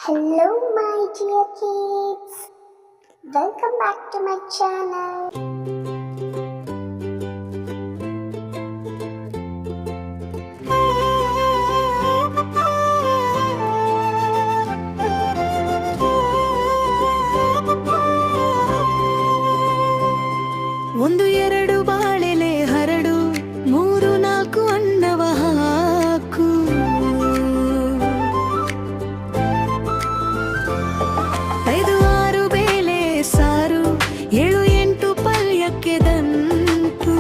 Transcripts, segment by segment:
Hello my dear kids, welcome back to my channel. ಒಂದು ಎರಡು ಬಾಳೆಲೆ ಹರಡು, ಮೂರು ನಾಲ್ಕು ಅನ್ನವ ಹಾಕು. ಐದು ಆರು ಬೇಳೆ ಸಾರು, ಏಳು ಎಂಟು ಪಲ್ಯಕ್ಕೆ ದಂಟು.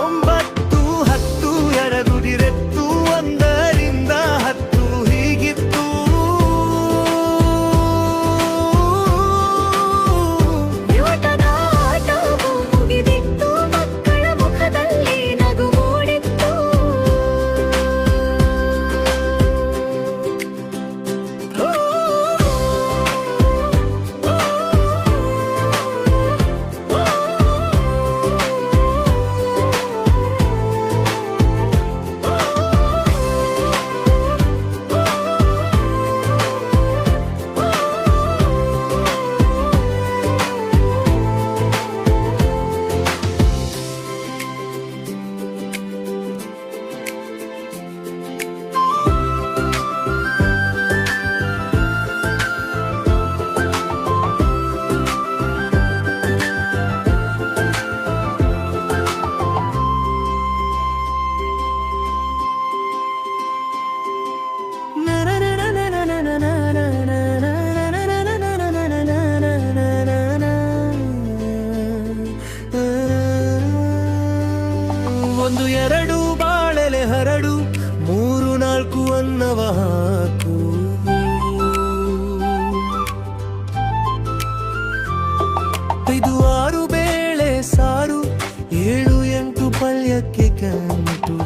ಒಂಬತ್ತು ಹತ್ತು ಎರಡುದಿರೆತ್ತು, ಒಂದರಿಂದ ಹತ್ತು ಹೀಗಿತ್ತು. ಊಟದ ಆಟವು ಮುಗಿದಿತ್ತು, ಮಕ್ಕಳ ಮುಖದಲ್ಲಿ ನಗು ಮೂಡಿತ್ತು. ಒಂದು ಎರಡು ಬಾಳೆಲೆ ಹರಡು, ಮೂರು ನಾಲ್ಕು ಅನ್ನವ ಹಾಕು. ಐದು ಆರು ಬೇಳೆ ಸಾರು, ಏಳು ಎಂಟು ಪಲ್ಯಕ್ಕೆ ಕಂಟು.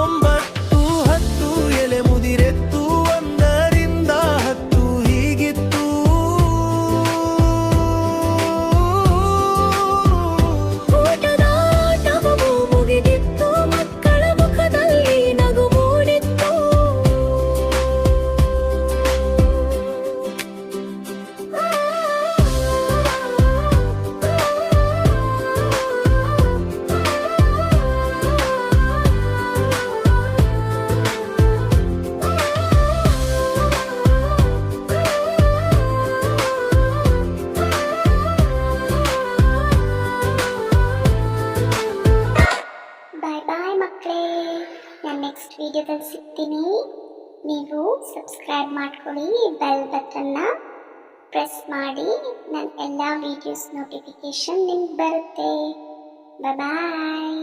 ಒಂಬತ್ತು ಹತ್ತು ಎಲೆ ಮುದಿರೆತ್ತು, ಒಂದರಿಂದ ಹತ್ತು ಹೀಗಿತ್ತು. ಊಟದ ಆಟವು ಮುಗಿದಿತ್ತು, ಮಕ್ಕಳ ಮುಖದಲ್ಲಿ ನಗು ಮೂಡಿತ್ತು. ಬಾಯ್ ಬಾಯ್ ಮಕ್ಕಳೇ, ನಾನು ನೆಕ್ಸ್ಟ್ ವಿಡಿಯೋದಲ್ಲಿ ಸಿಗ್ತೀನಿ. ನೀವು ಸಬ್ಸ್ಕ್ರೈಬ್ ಮಾಡ್ಕೊಳ್ಳಿ, ಬೆಲ್ ಬಟನ್ನ ಪ್ರೆಸ್ ಮಾಡಿ. ನನ್ನ ಎಲ್ಲ ವೀಡಿಯೋಸ್ ನೋಟಿಫಿಕೇಶನ್ ನಿಮ್ಗೆ ಬರುತ್ತೆ. ಬಾಯ್.